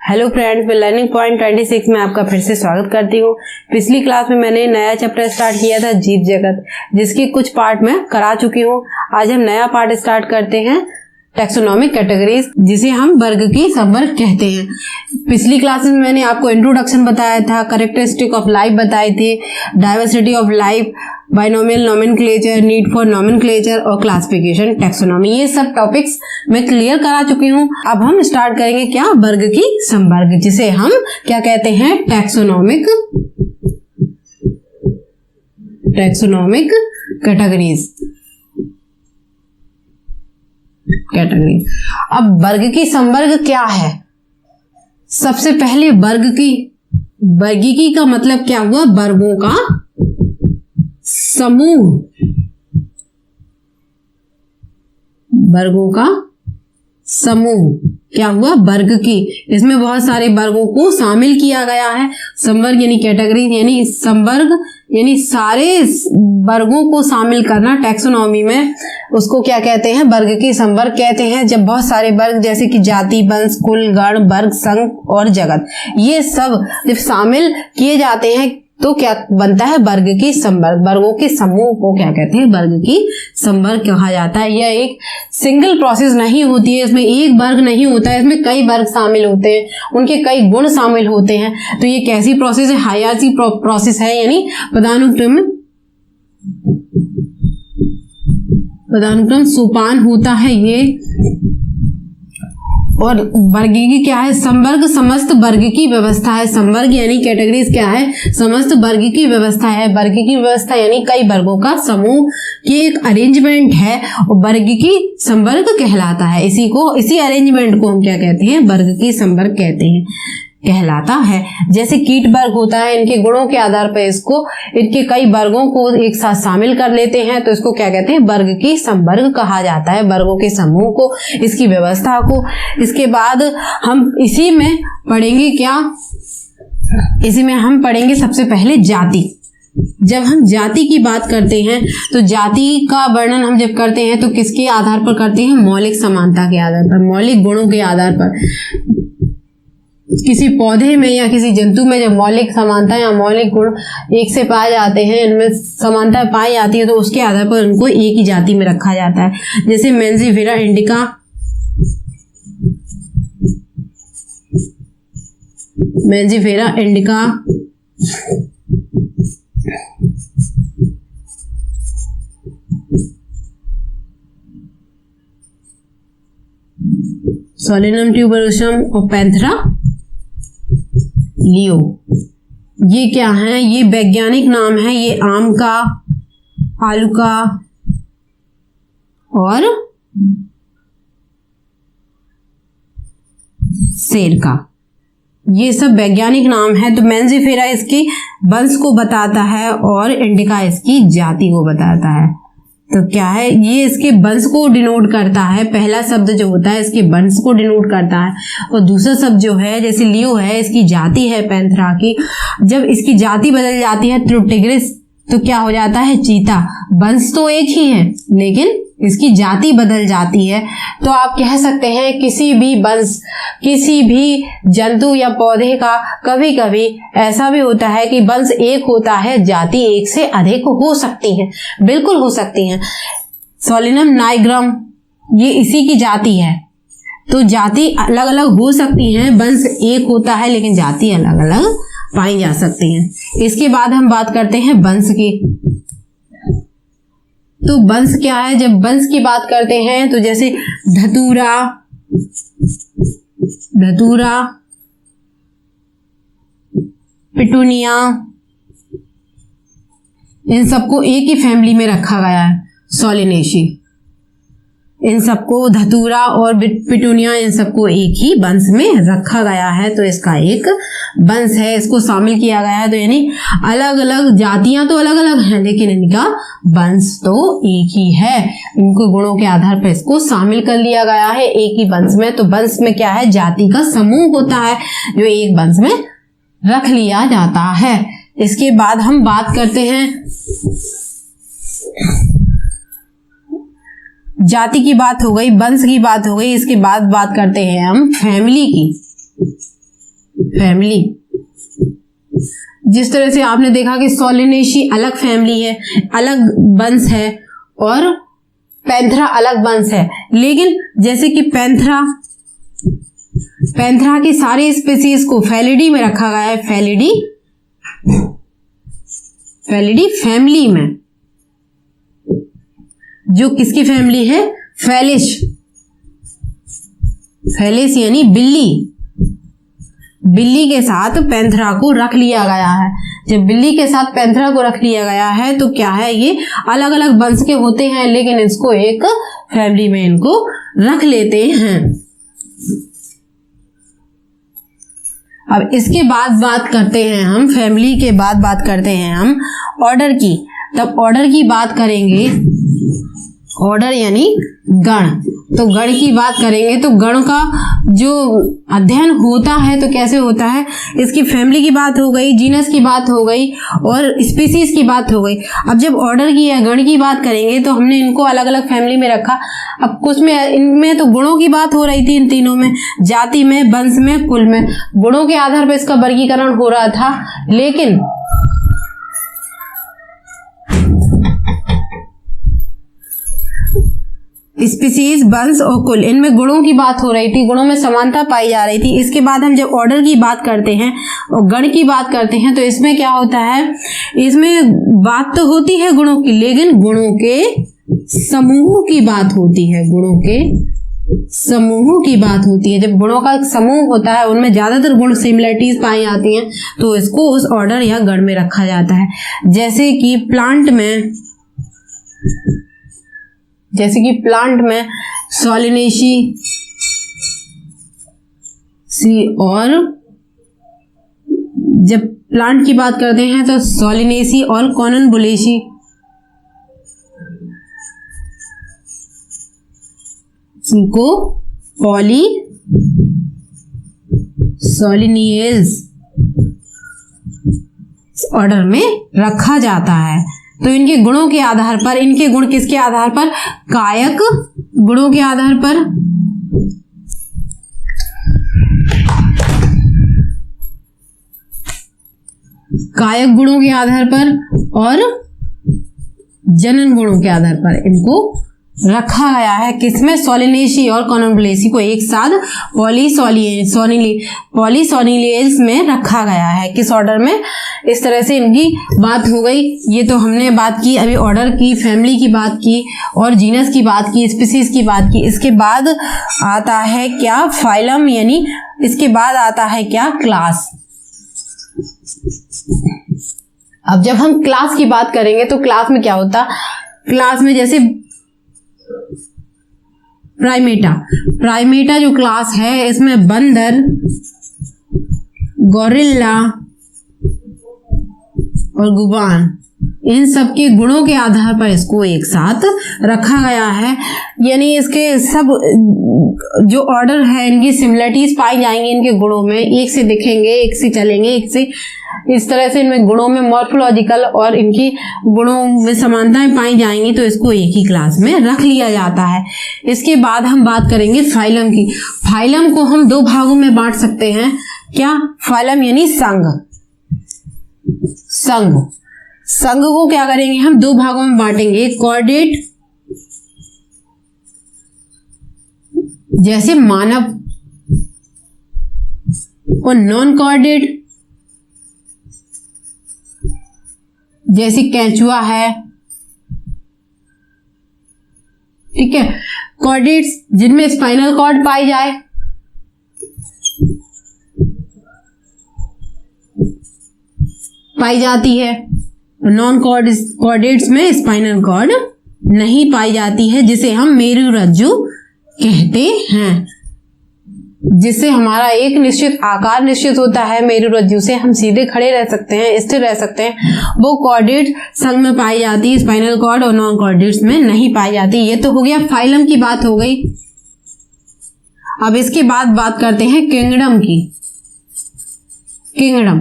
Hello friends, मैं learning point 26 में आपका फिर से स्वागत करती हूँ। पिछली क्लास में मैंने नया चैप्टर स्टार्ट किया था जीव जगत, जिसकी कुछ पार्ट मैं करा चुकी हूँ। आज हम नया पार्ट स्टार्ट करते हैं टैक्सोनॉमिक कैटेगरीज, जिसे हम वर्ग की संवर्ग कहते हैं। पिछली क्लास में मैंने आपको इंट्रोडक्शन बताया था, कैरेक्टरिस्टिक ऑफ लाइफ बताई थी, diversity of life, binomial nomenclature, need for nomenclature और क्लासिफिकेशन टैक्सोनॉमी। ये सब टॉपिक्स मैं क्लियर करा चुकी हूँ। अब हम स्टार्ट करेंगे क्या, वर्ग की संवर्ग, जिसे हम क्या कहते हैं, टैक्सोनॉमिक कैटेगरीज। अब वर्ग की संवर्ग क्या है? सबसे पहले वर्गीकी का मतलब क्या हुआ? वर्गों का समूह। वर्गों का समूह क्या हुआ? वर्ग की। इसमें बहुत सारे वर्गों को शामिल किया गया है। संवर्ग यानी कैटेगरी, यानी संवर्ग यानी सारे वर्गों को शामिल करना टैक्सोनॉमी में, उसको क्या कहते हैं? वर्ग की संवर्ग कहते हैं। जब बहुत सारे वर्ग जैसे कि जाति, वंश, कुल, गण, वर्ग, संघ और जगत, ये सब जब शामिल किए जाते हैं तो क्या बनता है? वर्ग की संवर्ग। वर्गों के समूह को क्या कहते हैं? वर्ग की संवर्ग कहा जाता है। यह एक सिंगल प्रोसेस नहीं होती है, इसमें एक वर्ग नहीं होता है, इसमें कई वर्ग शामिल होते हैं, उनके कई गुण शामिल होते हैं। तो ये कैसी प्रोसेस है? हायरार्की प्रोसेस है, यानी पदानुक्रम सोपान होता है ये। और वर्गीकी क्या है? संवर्ग समस्त वर्ग की व्यवस्था है। संवर्ग यानी कैटेगरीज क्या है? समस्त वर्ग की व्यवस्था है। वर्ग की व्यवस्था यानी कई वर्गों का समूह की एक अरेंजमेंट है, और वर्ग की संवर्ग कहलाता है। इसी अरेंजमेंट को हम क्या कहते हैं? वर्ग की संवर्ग कहलाता है। जैसे कीट वर्ग होता है, इनके गुणों के आधार पर इनके कई वर्गों को एक साथ शामिल कर लेते हैं, तो इसको क्या कहते हैं? वर्ग की संवर्ग कहा जाता है। वर्गों के समूह को, इसकी व्यवस्था को। इसके बाद हम इसी में पढ़ेंगे क्या? इसी में हम पढ़ेंगे सबसे पहले जाति। जब हम जाति की बात करते हैं तो जाति का वर्णन हम जब करते हैं तो किसके आधार पर करते हैं? मौलिक समानता के आधार पर, मौलिक गुणों के आधार पर। किसी पौधे में या किसी जंतु में जब मौलिक समानता या मौलिक गुण एक से पाए जाते हैं, इनमें समानता पाई जाती है, तो उसके आधार पर उनको एक ही जाति में रखा जाता है। जैसे मेंजिफेरा इंडिका, सोलेनम ट्यूबरोसम और पैंथेरा लियो, ये क्या है? ये वैज्ञानिक नाम है। ये आम का, आलू का और सेर का, ये सब वैज्ञानिक नाम है। तो मेंजिफेरा इसकी वंश को बताता है और इंडिका इसकी जाति को बताता है। तो क्या है? ये इसके वंश को डिनोट करता है। पहला शब्द जो होता है इसके वंश को डिनोट करता है, और दूसरा शब्द जो है, जैसे लियो है, इसकी जाति है पैंथेरा की। जब इसकी जाति बदल जाती है ट्रुटिग्रिस, तो क्या हो जाता है? चीता। वंश तो एक ही है लेकिन इसकी जाति बदल जाती है। तो आप कह सकते हैं किसी भी वंश, किसी भी जंतु या पौधे का कभी कभी ऐसा भी होता है कि वंश एक होता है, जाति एक से अधिक हो सकती है, बिल्कुल हो सकती है। सोलेनम नाइग्रम ये इसी की जाति है। तो जाति अलग अलग हो सकती है, वंश एक होता है लेकिन जाति अलग अलग पाई जा सकती है। इसके बाद हम बात करते हैं वंश की। तो वंश क्या है? जब वंश की बात करते हैं तो जैसे धतूरा, पिटूनिया, इन सबको एक ही फैमिली में रखा गया है, सोलेनेसी। इन सबको, धतूरा और पिटूनिया, इन सबको एक ही वंश में रखा गया है। तो इसका एक वंश है, इसको शामिल किया गया है। तो यानी अलग अलग जातियां तो अलग अलग हैं, लेकिन इनका वंश तो एक ही है। इनको गुणों के आधार पर इसको शामिल कर लिया गया है एक ही वंश में। तो वंश में क्या है? जाति का समूह होता है जो एक वंश में रख लिया जाता है। इसके बाद हम बात करते हैं, जाति की बात हो गई, वंश की बात हो गई। इसके बाद बात करते हैं हम फैमिली की। फैमिली। जिस तरह से आपने देखा कि सोलिनेसी अलग फैमिली है, अलग वंश है, और पैंथेरा अलग वंश है, लेकिन जैसे कि पैंथेरा की सारी स्पीसीज को फेलिडी में रखा गया है, फेलिडी फैमिली में, जो किसकी फैमिली है, फेलिस यानी बिल्ली के साथ पैंथेरा को रख लिया गया है। जब बिल्ली के साथ पैंथेरा को रख लिया गया है तो क्या है, ये अलग अलग वंश के होते हैं, लेकिन इसको एक फैमिली में इनको रख लेते हैं। अब इसके बाद बात करते हैं हम, फैमिली के बाद बात करते हैं हम ऑर्डर की। तब ऑर्डर की बात करेंगे, ऑर्डर यानी गण। तो गण की बात करेंगे तो गण का जो अध्ययन होता है तो कैसे होता है, इसकी फैमिली की बात हो गई, जीनस की बात हो गई और स्पीसीज की बात हो गई। अब जब ऑर्डर की या गण की बात करेंगे तो हमने इनको अलग अलग फैमिली में रखा। अब कुछ में इनमें तो गुणों की बात हो रही थी, इन तीनों में, जाति में, वंश में, कुल में, गुणों के आधार पर इसका वर्गीकरण हो रहा था। लेकिन स्पीसीज, वंश और कुल, इनमें गुणों की बात हो रही थी, गुणों में समानता पाई जा रही थी। इसके बाद हम जब ऑर्डर की बात करते हैं और गण की बात करते हैं तो इसमें क्या होता है, इसमें बात तो होती है गुणों की, लेकिन गुणों के समूह की बात होती है, गुणों के समूह की बात होती है। जब गुणों का एक समूह होता है, उनमें ज्यादातर गुण सिमिलरिटीज पाई जाती हैं, तो इसको उस ऑर्डर या गण में रखा जाता है। जैसे कि प्लांट में सोलिनेसी और जब प्लांट की बात करते हैं तो सोलिनेसी और कॉननबुलेसी, इनको पॉली सोलिनियल्स ऑर्डर में रखा जाता है। तो इनके गुणों के आधार पर, इनके गुण किसके आधार पर, कायक गुणों के आधार पर, कायक गुणों के आधार पर और जनन गुणों के आधार पर इनको रखा गया है। किसमें, सोलिनेसी और कॉननबुलेसी को एक साथ पॉलीसोनियल्स में रखा गया है। किस ऑर्डर में, इस तरह से इनकी बात हो गई। ये तो हमने बात की अभी ऑर्डर की, फैमिली की बात की और जीनस की बात की, स्पीसीज की बात की। इसके बाद आता है क्या, फाइलम, यानी इसके बाद आता है क्या, क्लास। अब जब हम क्लास की बात करेंगे तो क्लास में क्या होता, क्लास में जैसे प्राइमेटा जो क्लास है, इसमें बंदर, गोरिल्ला और गुबान, इन सब के गुणों के आधार पर इसको एक साथ रखा गया है। यानी इसके सब जो ऑर्डर है, इनकी सिमिलरिटीज पाई जाएंगी इनके गुणों में, एक से दिखेंगे, एक से चलेंगे, एक से, इस तरह से इनमें गुणों में मॉर्फोलॉजिकल और इनकी गुणों में समानताएं पाई जाएंगी, तो इसको एक ही क्लास में रख लिया जाता है। इसके बाद हम बात करेंगे फाइलम की। फाइलम को हम दो भागों में बांट सकते हैं। क्या, फाइलम यानी संघ को क्या करेंगे, हम दो भागों में बांटेंगे। कॉर्डेट, जैसे मानव, और नॉन कॉर्डेट, जैसे केंचुआ है। ठीक है, कॉर्डेट्स जिनमें स्पाइनल कॉर्ड पाई जाती है, नॉन कॉर्डेट्स में स्पाइनल कॉर्ड नहीं पाई जाती है, जिसे हम मेरुरज्जु कहते हैं, जिससे हमारा एक निश्चित आकार निश्चित होता है। मेरुरज्जु से हम सीधे खड़े रह सकते हैं, स्थिर रह सकते हैं। वो कॉर्डेट संघ में पाई जाती है, स्पाइनल कॉर्ड और नॉन कॉर्डेट्स में नहीं पाई जाती। ये तो हो गया फाइलम की बात हो गई। अब इसके बाद बात करते हैं किंगडम की। किंगडम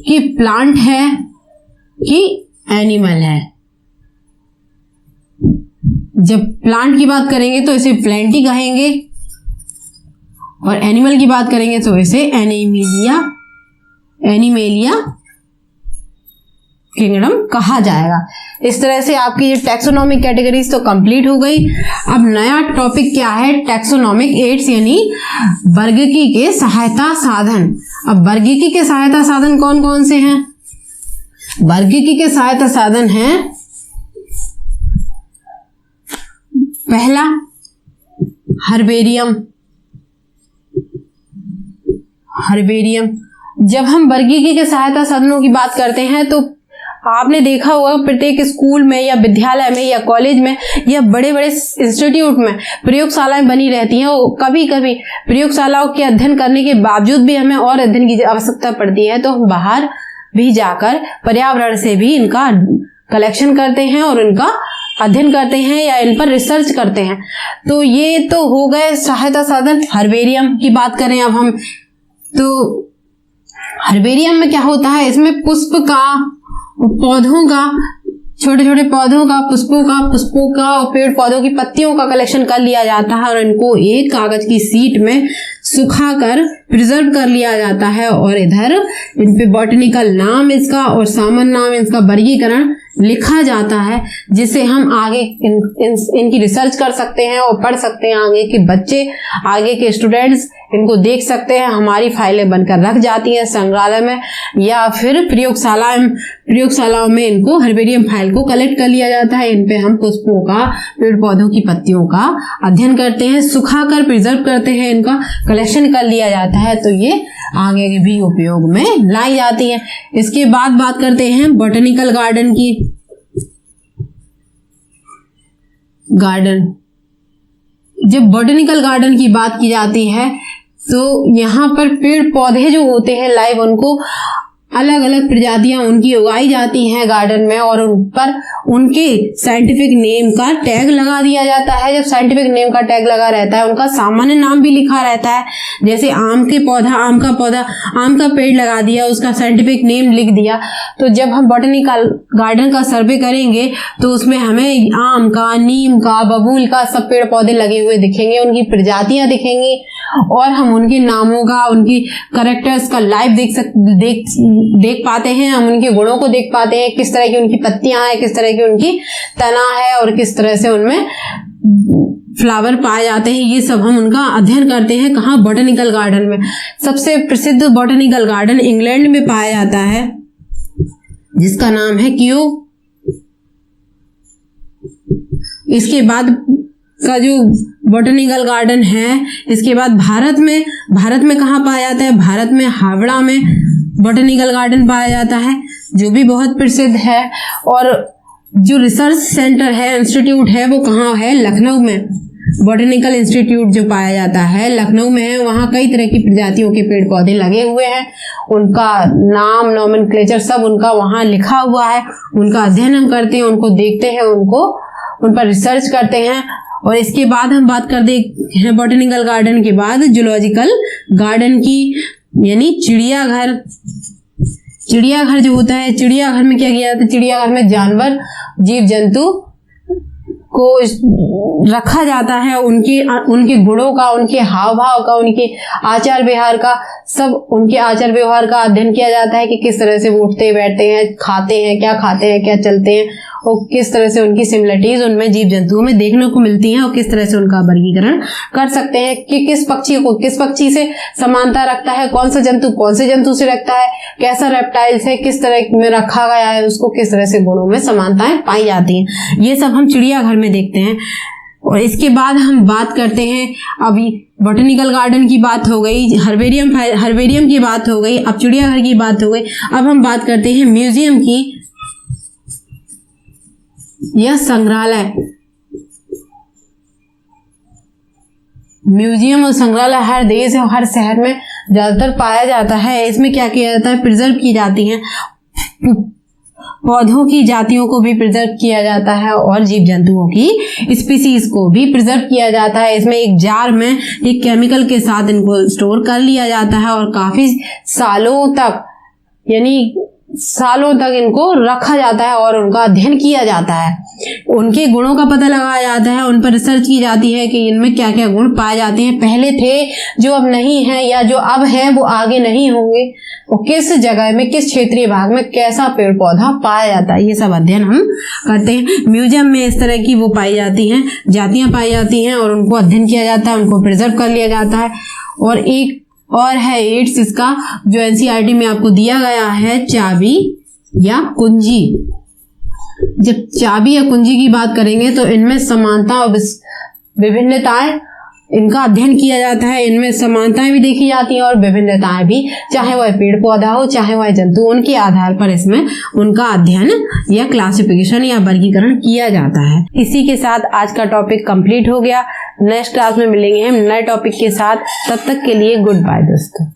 कि प्लांट है कि एनिमल है। जब प्लांट की बात करेंगे तो इसे प्लेंटी कहेंगे, और एनिमल की बात करेंगे तो इसे एनिमेलिया किंगडम कहा जाएगा। इस तरह से आपकी ये टैक्सोनॉमिक कैटेगरीज तो कंप्लीट हो गई। अब नया टॉपिक क्या है, टैक्सोनॉमिक एड्स यानी वर्गीकी के सहायता साधन। अब वर्गीकी के सहायता साधन कौन कौन से हैं? वर्गीकी के सहायता साधन हैं, पहला हर्बेरियम। जब हम वर्गीकी के सहायता साधनों की बात करते हैं तो आपने देखा होगा प्रत्येक स्कूल में या विद्यालय में या कॉलेज में या बड़े बड़े इंस्टीट्यूट में प्रयोगशालाएं बनी रहती हैं। और कभी कभी प्रयोगशालाओं के अध्ययन करने के बावजूद भी हमें और अध्ययन की आवश्यकता पड़ती है, तो हम बाहर भी जाकर पर्यावरण से भी इनका कलेक्शन करते हैं और इनका अध्ययन करते हैं या इन पर रिसर्च करते हैं। तो ये तो हो गए सहायता साधन। हर्बेरियम की बात करें अब हम, तो हर्बेरियम में क्या होता है, इसमें पुष्प का, पौधों का, छोटे छोटे पौधों का, पुष्पों का और पेड़ पौधों की पत्तियों का कलेक्शन कर लिया जाता है और इनको एक कागज की शीट में सुखाकर प्रिजर्व कर लिया जाता है और इधर इन पे बॉटनिकल नाम इसका और सामान्य नाम इसका वर्गीकरण लिखा जाता है, जिसे हम आगे इनकी रिसर्च कर सकते हैं और पढ़ सकते हैं। आगे के बच्चे, आगे के स्टूडेंट्स इनको देख सकते हैं। हमारी फाइलें बनकर रख जाती हैं संग्रहालय में या फिर प्रयोगशालाओं में इनको हर्बेरियम फाइल को कलेक्ट कर लिया जाता है। इन पे हम पुष्पों का, पेड़ पौधों की पत्तियों का अध्ययन करते हैं, सुखाकर प्रिजर्व करते हैं, इनका कलेक्शन कर लिया जाता है, तो ये आगे भी उपयोग में लाई जाती है। इसके बाद बात करते हैं बॉटनिकल गार्डन की। जब बॉटनिकल गार्डन की बात की जाती है तो यहाँ पर पेड़ पौधे जो होते हैं लाइव, उनको अलग अलग प्रजातियां उनकी उगाई जाती हैं गार्डन में और उन पर उनके साइंटिफिक नेम का टैग लगा दिया जाता है। जब साइंटिफिक नेम का टैग लगा रहता है, उनका सामान्य नाम भी लिखा रहता है। जैसे आम का पेड़ लगा दिया, उसका साइंटिफिक नेम लिख दिया। तो जब हम बॉटनिकल गार्डन का सर्वे करेंगे तो उसमें हमें आम का, नीम का, बबूल का सब पेड़ पौधे लगे हुए दिखेंगे, उनकी प्रजातियां दिखेंगी और हम उनके नामों का, उनकी कैरेक्टर्स का लाइव देख पाते हैं। हम उनके गुणों को देख पाते हैं, किस तरह की उनकी पत्तियां हैं, किस तरह की उनकी तना है और किस तरह से उनमें फ्लावर पाए जाते हैं। ये सब हम उनका अध्ययन करते हैं। कहाँ? बॉटनिकल गार्डन में। सबसे प्रसिद्ध बॉटनिकल गार्डन इंग्लैंड में पाया जाता है, जिसका नाम है क्यू। इसके बाद का जो बॉटनिकल गार्डन है, इसके बाद भारत में कहाँ पाया जाता है? भारत में हावड़ा में बॉटनिकल गार्डन पाया जाता है, जो भी बहुत प्रसिद्ध है। और जो रिसर्च सेंटर है, इंस्टीट्यूट है, वो कहाँ है? लखनऊ में। बॉटनिकल इंस्टीट्यूट जो पाया जाता है लखनऊ में है। वहाँ कई तरह की प्रजातियों के पेड़ पौधे लगे हुए हैं, उनका नाम, नॉमेनक्लेचर सब उनका वहाँ लिखा हुआ है। उनका अध्ययन हम करते हैं, उनको देखते हैं, उन पर रिसर्च करते हैं। और इसके बाद हम बात करते हैं बॉटनिकल गार्डन के बाद जूलॉजिकल गार्डन की, यानी चिड़ियाघर। चिड़ियाघर जो होता है, चिड़ियाघर में क्या किया जाता है? चिड़ियाघर में जानवर, जीव जंतु को रखा जाता है, उनके गुणों का, उनके हाव भाव का, उनके आचार व्यवहार का, सब उनके आचार व्यवहार का अध्ययन किया जाता है कि किस तरह से वो उठते बैठते हैं, खाते हैं, क्या चलते हैं और किस तरह से उनकी सिमिलरिटीज उनमें जीव जंतुओं में देखने को मिलती हैं और किस तरह से उनका वर्गीकरण कर सकते हैं कि किस पक्षी से समानता रखता है, कौन से जंतु से रखता है, कैसा रेप्टाइल्स है, किस तरह में रखा गया है, उसको किस तरह से गुणों में समानताएं पाई जाती हैं। ये सब हम चिड़ियाघर में देखते हैं। और इसके बाद हम बात करते हैं, अभी बॉटनिकल गार्डन की बात हो गई, हर्बेरियम की बात हो गई, अब चिड़ियाघर की बात हो गई। अब हम बात करते हैं म्यूजियम की या संग्रहालय। म्यूजियम और संग्रहालय हर देश और हर शहर में ज्यादातर पाया जाता है। इसमें क्या किया जाता है? प्रिजर्व की जाती हैं, पौधों की जातियों को भी प्रिजर्व किया जाता है और जीव जंतुओं की स्पीसीज को भी प्रिजर्व किया जाता है। इसमें एक जार में एक केमिकल के साथ इनको स्टोर कर लिया जाता है और काफी सालों तक, यानी सालों तक इनको रखा जाता है और उनका अध्ययन किया जाता है। उनके गुणों का पता लगाया जाता है, उन पर रिसर्च की जाती है कि इनमें क्या क्या गुण पाए जाते हैं, पहले थे जो अब नहीं है, या जो अब है वो आगे नहीं होंगे, और किस जगह में, किस क्षेत्रीय भाग में कैसा पेड़ पौधा पाया जाता है, ये सब अध्ययन हम करते हैं। म्यूजियम में इस तरह की वो पाई जाती हैं, जातियां पाई जाती हैं और उनको अध्ययन किया जाता है, उनको प्रिजर्व कर लिया जाता है। और एक और है एड्स, इसका जो एनसीईआरटी में आपको दिया गया है, चाबी या कुंजी। जब चाबी या कुंजी की बात करेंगे तो इनमें समानता और विभिन्नताएं, इनका अध्ययन किया जाता है, इनमें समानताएं भी देखी जाती हैं और विभिन्नताएं भी, चाहे वह पेड़ पौधा हो चाहे वह जंतु, उनके आधार पर इसमें उनका अध्ययन या क्लासिफिकेशन या वर्गीकरण किया जाता है। इसी के साथ आज का टॉपिक कंप्लीट हो गया। नेक्स्ट क्लास में मिलेंगे हम नए टॉपिक के साथ, तब तक के लिए गुड बाय दोस्तों।